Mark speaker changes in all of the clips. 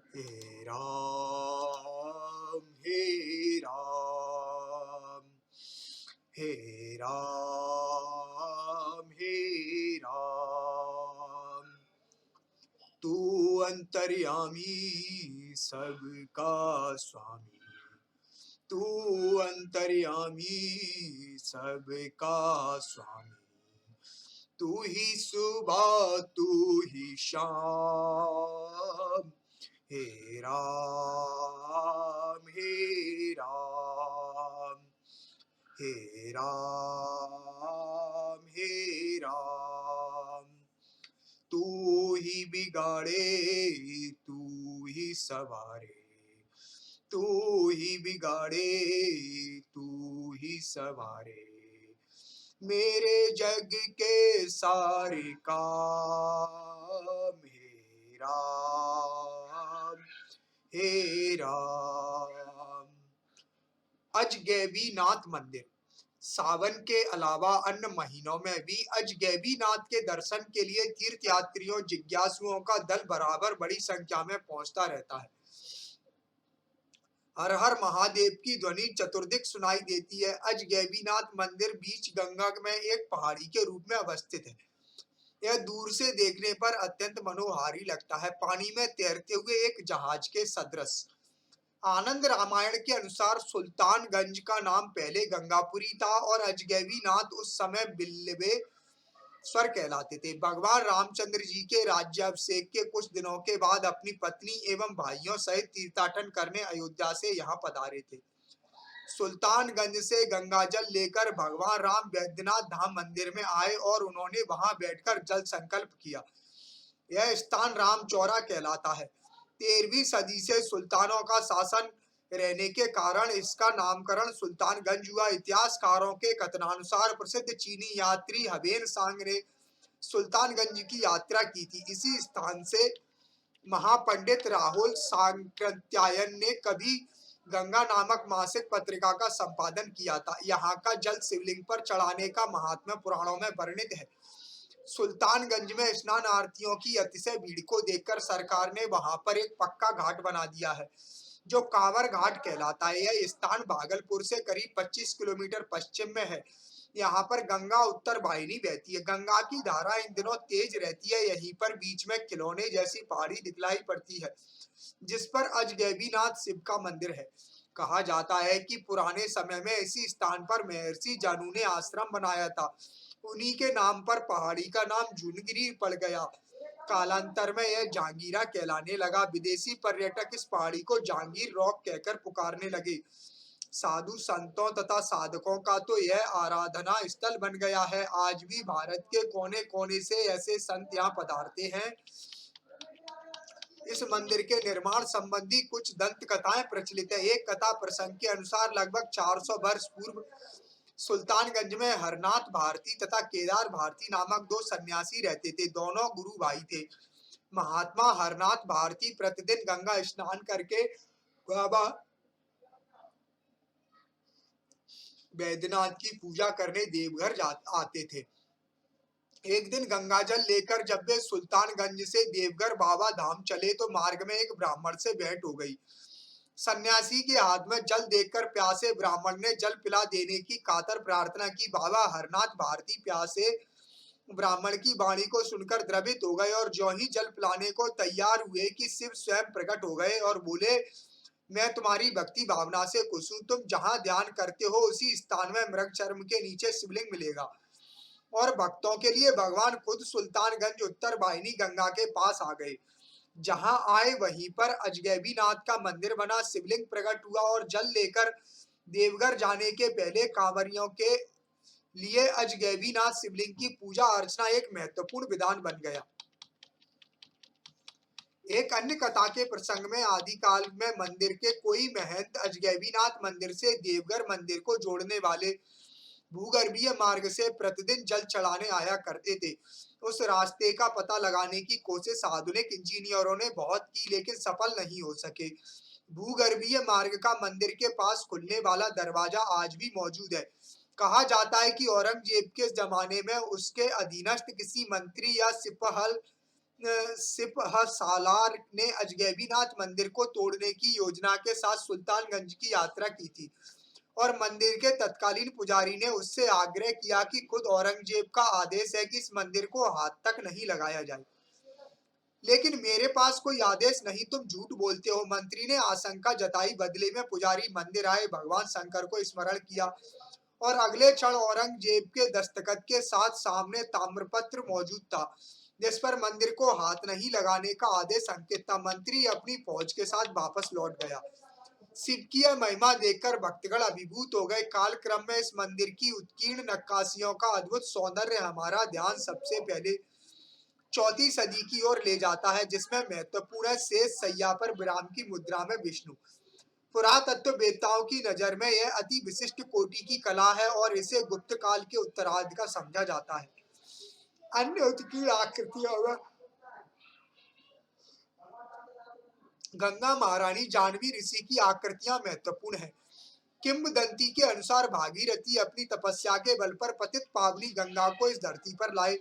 Speaker 1: हे राम हे राम हे राम हे राम। तू अंतर्यामी सबका स्वामी, तू अंतर्यामी सबका स्वामी। तू ही सुबह तू ही शाम, हे राम हे राम हे राम हे राम। तू ही बिगाड़े तू ही सवारे, तू ही बिगाड़े तू ही सवारे। मेरे जग के सारे काम, हे राम हे राम। अजगैबीनाथ मंदिर। सावन के अलावा अन्य महीनों में भी अजगैबीनाथ के दर्शन के लिए तीर्थयात्रियों जिज्ञासुओं का दल बराबर बड़ी संख्या में पहुंचता रहता है। हर हर महादेव की ध्वनि चतुर्दिक सुनाई देती है। अजगैबीनाथ मंदिर बीच गंगा में एक पहाड़ी के रूप में अवस्थित है। यह दूर से देखने पर अत्यंत मनोहारी लगता है, पानी में तैरते हुए एक जहाज के सदृश। आनंद रामायण के अनुसार सुल्तानगंज का नाम पहले गंगापुरी था और अजगैबीनाथ उस समय बिल्वेश्वर कहलाते थे। भगवान रामचंद्र जी के राज्याभिषेक के कुछ दिनों के बाद अपनी पत्नी एवं भाइयों सहित तीर्थाटन करने अयोध्या से यहाँ पधारे थे। सुल्तानगंज से गंगाजल लेकर भगवान राम बैद्यनाथ धाम मंदिर में आए और उन्होंने वहां बैठकर जल संकल्प किया। यह स्थान रामचौरा कहलाता है। 13वीं सदी से सुल्तानों का शासन रहने के कारण इसका नामकरण सुल्तानगंज हुआ। इतिहासकारों के कथनानुसार प्रसिद्ध चीनी यात्री हबेन सांग ने सुल्तानगंज की यात्रा की थी। इसी स्थान से महापंडित राहुल सांकृत्यायन ने कभी गंगा नामक मासिक पत्रिका का संपादन किया था। यहाँ का जल शिवलिंग पर चढ़ाने का महात्म्य पुराणों में वर्णित है। सुल्तानगंज में स्नानार्थियों की अतिशय भीड़ को देखकर सरकार ने वहां पर एक पक्का घाट बना दिया है, जो कांवर घाट कहलाता है। यह स्थान भागलपुर से करीब 25 किलोमीटर पश्चिम में है। यहाँ पर गंगा उत्तर वाहिनी बहती है। गंगा की धारा इन दिनों तेज रहती है। यहीं पर बीच में खिलौने जैसी पहाड़ी दिखलाई पड़ती है, जिस पर अजगैबीनाथ शिव का मंदिर है। कहा जाता है कि पुराने समय में इसी स्थान पर महर्षि जानू ने आश्रम बनाया था। उन्हीं के नाम पर पहाड़ी का नाम जूनगिरी पड़ गया। कालांतर में यह जहांगीरा कहलाने लगा। विदेशी पर्यटक इस पहाड़ी को जहांगीर रॉक कहकर पुकारने लगे। साधु संतों तथा साधकों का तो यह आराधना स्थल बन गया है। आज भी भारत के कोने कोने से ऐसे संत यहाँ पधारते हैं। इस मंदिर के निर्माण संबंधी कुछ दंत कथाएं प्रचलित है। एक कथा प्रसंग के अनुसार लगभग 400 वर्ष पूर्व सुल्तानगंज में हरनाथ भारती तथा केदार भारती नामक दो सन्यासी रहते थे। दोनों गुरु भाई थे। महात्मा हरनाथ भारती प्रतिदिन गंगा स्नान करके बाबा बैद्यनाथ की पूजा करने देवघर आते थे। एक दिन गंगाजल लेकर जब वे सुल्तानगंज से देवघर बाबा धाम चले तो मार्ग में एक ब्राह्मण से भेंट हो गई। सन्यासी के हाथ में जल देखकर प्यासे ब्राह्मण ने जल पिला देने की कातर प्रार्थना की। बाबा हरनाथ भारती प्यासे ब्राह्मण की वाणी को सुनकर द्रवित हो गए और ज्यों ही जल पिलाने को तैयार हुए कि शिव स्वयं प्रकट हो गए और बोले, मैं तुम्हारी भक्ति भावना से खुश हूं। तुम जहां ध्यान करते हो उसी स्थान में मृग चर्म के नीचे शिवलिंग मिलेगा। और भक्तों के लिए भगवान खुद सुल्तानगंज उत्तर वाहिनी गंगा के पास आ गए। जहां आए वहीं पर अजगैबीनाथ का मंदिर बना। शिवलिंग प्रकट हुआ और जल लेकर देवघर जाने के पहले कांवरियों के लिए अजगैबीनाथ शिवलिंग की पूजा अर्चना एक महत्वपूर्ण विधान बन गया। एक अन्य कथा के प्रसंग में आदिकाल में मंदिर के कोई महंत अजगैबीनाथ मंदिर से देवघर मंदिर को जोड़ने वाले भूगर्भीय मार्ग से प्रतिदिन जल चढ़ाने आया करते थे। उस रास्ते का पता लगाने की कोशिश आधुनिक इंजीनियरों ने बहुत की, लेकिन सफल नहीं हो सके। भूगर्भीय मार्ग का मंदिर के पास खुलने वाला दरवाजा आज भी मौजूद है। कहा जाता है कि औरंगजेब के जमाने में उसके अधीनस्थ किसी मंत्री या सिपहल सिपह सालार ने अजगैबीनाथ मंदिर को तोड़ने की योजना के साथ सुल्तानगंज की यात्रा की थी और मंदिर के तत्कालीन पुजारी ने उससे आग्रह किया कि खुद औरंगजेब का आदेश है कि इस मंदिर को हाथ तक नहीं लगाया जाए। लेकिन मेरे पास कोई आदेश नहीं, तुम झूठ बोलते हो, मंत्री ने आशंका जताई। बदले में पुजारी मंदिर आए, भगवान शंकर को स्मरण किया और अगले क्षण औरंगजेब के दस्तखत के साथ सामने ताम्रपत्र मौजूद था जिस पर मंदिर को हाथ नहीं लगाने का आदेश अंकित था। मंत्री अपनी फौज के साथ वापस लौट गया। शिव की यह महिमा देखकर भक्तगण अभिभूत हो गए। कालक्रम में इस मंदिर की उत्कीर्ण नक्काशियों का अद्भुत सौंदर्य हमारा ध्यान सबसे पहले चौथी सदी की ओर ले जाता है, जिसमें महत्वपूर्ण शेष सैया पर विराम की मुद्रा में विष्णु। पुरातत्ववेत्ताओं की नजर में यह अति विशिष्ट कोटि की कला है और इसे गुप्त काल के उत्तरार्ध का समझा जाता है। अन्य उत्कीर्ण आकृतियों में गंगा महारानी जानवी ऋषि की आकृतियां महत्वपूर्ण हैं। किंवदंती के अनुसार भागीरथी अपनी तपस्या के बल पर पतित पावनी गंगा को इस धरती पर लाए।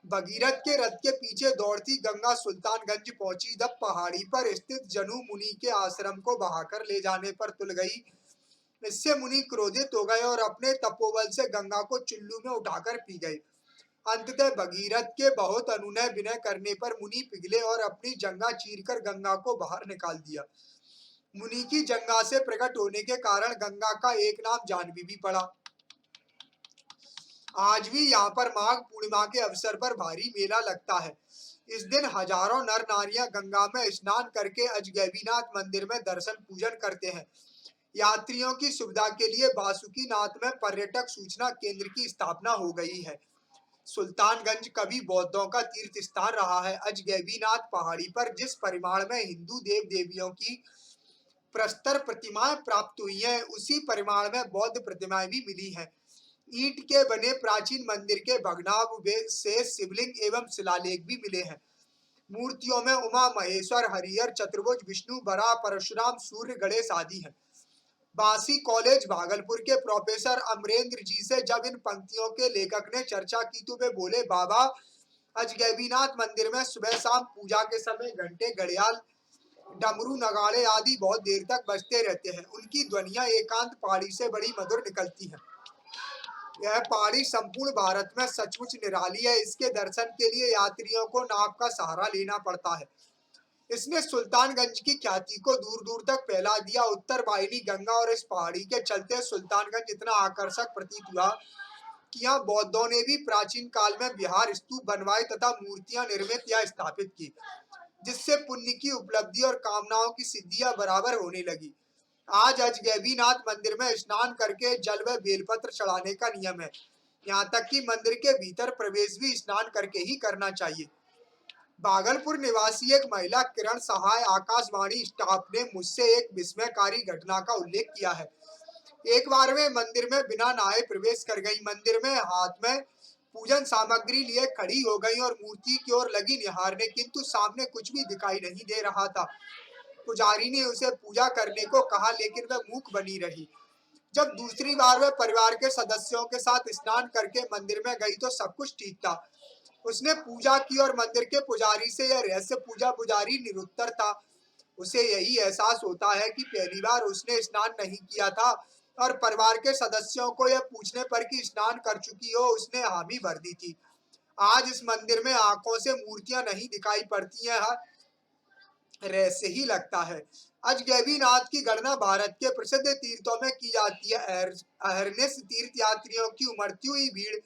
Speaker 1: भगीरथ के रथ के पीछे दौड़ती गंगा सुल्तानगंज पहुंची। जब पहाड़ी पर स्थित जनु मुनि के आश्रम को बहाकर ले जाने पर तुल गई, इससे मुनि क्रोधित हो गए और अपने तपोबल से गंगा को चुल्लू में उठाकर पी गए। अंततः भगीरथ के बहुत अनुनय विनय करने पर मुनि पिघले और अपनी जंगा चीरकर गंगा को बाहर निकाल दिया। मुनि की जंगा से प्रकट होने के कारण गंगा का एक नाम जानवी भी पड़ा। आज भी यहाँ पर माघ पूर्णिमा के अवसर पर भारी मेला लगता है। इस दिन हजारों नर नारियां गंगा में स्नान करके अजगैबीनाथ मंदिर में दर्शन पूजन करते हैं। यात्रियों की सुविधा के लिए बासुकीनाथ में पर्यटक सूचना केंद्र की स्थापना हो गई है। सुल्तानगंज कभी बौद्धों का तीर्थ स्थान रहा है। अजगैबीनाथ पहाड़ी पर जिस परिमाण में हिंदू देव देवियों की प्रस्तर प्रतिमाएं प्राप्त हुई हैं, उसी परिमाण में बौद्ध प्रतिमाएं भी मिली हैं। ईंट के बने प्राचीन मंदिर के भग्नावशेष से शिवलिंग एवं शिलालेख भी मिले हैं। मूर्तियों में उमा महेश्वर, हरिहर, चतुर्भुज, विष्णु, बराह, परशुराम, सूर्य, गणेश आदि हैं। बांसी कॉलेज भागलपुर के प्रोफेसर अमरेंद्र जी से जब इन पंक्तियों के लेखक ने चर्चा की तो वे बोले, बाबा, अजगैबीनाथ मंदिर में सुबह शाम पूजा के समय घंटे, घड़ियाल, डमरू, नगाड़े आदि बहुत देर तक बजते रहते हैं। उनकी ध्वनियां एकांत पहाड़ी से बड़ी मधुर निकलती हैं। यह पहाड़ी संपूर्ण भारत में सचमुच निराली है। इसके दर्शन के लिए यात्रियों को नाव का सहारा लेना पड़ता है। इसने सुल्तानगंज की ख्याति को दूर दूर तक फैला दिया। उत्तर वाहिनी गंगा और इस पहाड़ी के चलते सुल्तानगंज इतना आकर्षक प्रतीत हुआ कि यहाँ बौद्धों ने भी प्राचीन काल में विहार स्तूप बनवाए तथा मूर्तियां निर्मित या स्थापित की, जिससे पुण्य की उपलब्धि और कामनाओं की सिद्धियां बराबर होने लगी। आज अजगैबीनाथ मंदिर में स्नान करके जल व बेलपत्र चढ़ाने का नियम है। यहाँ तक कि मंदिर के भीतर प्रवेश भी स्नान करके ही करना चाहिए। भागलपुर निवासी एक महिला किरण सहाय आकाशवाणी स्टाफ ने मुझसे एक विस्मयकारी घटना का उल्लेख किया है। एक बार वे मंदिर में बिना नहाए प्रवेश कर गई। मंदिर में हाथ में पूजन सामग्री लिए खड़ी हो गई और मूर्ति की ओर लगी निहारने, किंतु सामने कुछ भी दिखाई नहीं दे रहा था। पुजारी ने उसे पूजा करने को कहा, लेकिन वह मूक बनी रही। जब दूसरी बार वह परिवार के सदस्यों के साथ स्नान करके मंदिर में गई तो सब कुछ ठीक था। उसने पूजा की और मंदिर के पुजारी से यह रहस्य पूछा। पुजारी निरुत्तर था। उसे यही एहसास होता है कि पहली बार उसने स्नान नहीं किया था और परिवार के सदस्यों को यह पूछने पर कि स्नान कर चुकी हो, उसने हामी भर दी थी। आज इस मंदिर में आंखों से मूर्तियां नहीं दिखाई पड़ती हैं, रहस्य ही लगता है। अजगैबीनाथ की गणना भारत के प्रसिद्ध तीर्थों में की जाती है। अहरनिश तीर्थ यात्रियों की उमड़ती हुई भीड़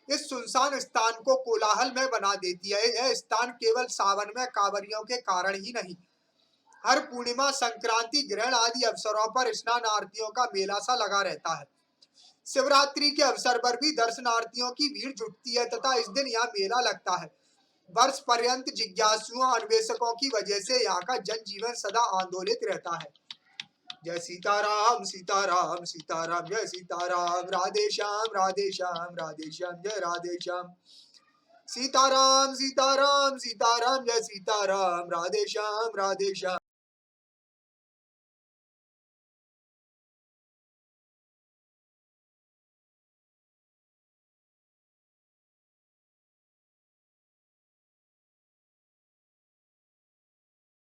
Speaker 1: इस सुनसान स्थान को कोलाहल में बना देती है। यह स्थान केवल सावन में कांवरियों के कारण ही नहीं, हर पूर्णिमा, संक्रांति, ग्रहण आदि अवसरों पर स्नानार्थियों का मेला सा लगा रहता है। शिवरात्रि के अवसर पर भी दर्शनार्थियों की भीड़ जुटती है तथा इस दिन यहाँ मेला लगता है। वर्ष पर्यंत जिज्ञासुओं अन्वेषकों की वजह से यहाँ का जनजीवन सदा आंदोलित रहता है। जय सीताराम सीताराम सीताराम, जय सीताराम, राधे श्याम राधे श्याम राधे श्याम, जय राधे श्याम। सीताराम सीताराम सीताराम, जय सीताराम, राधे श्याम राधे श्याम।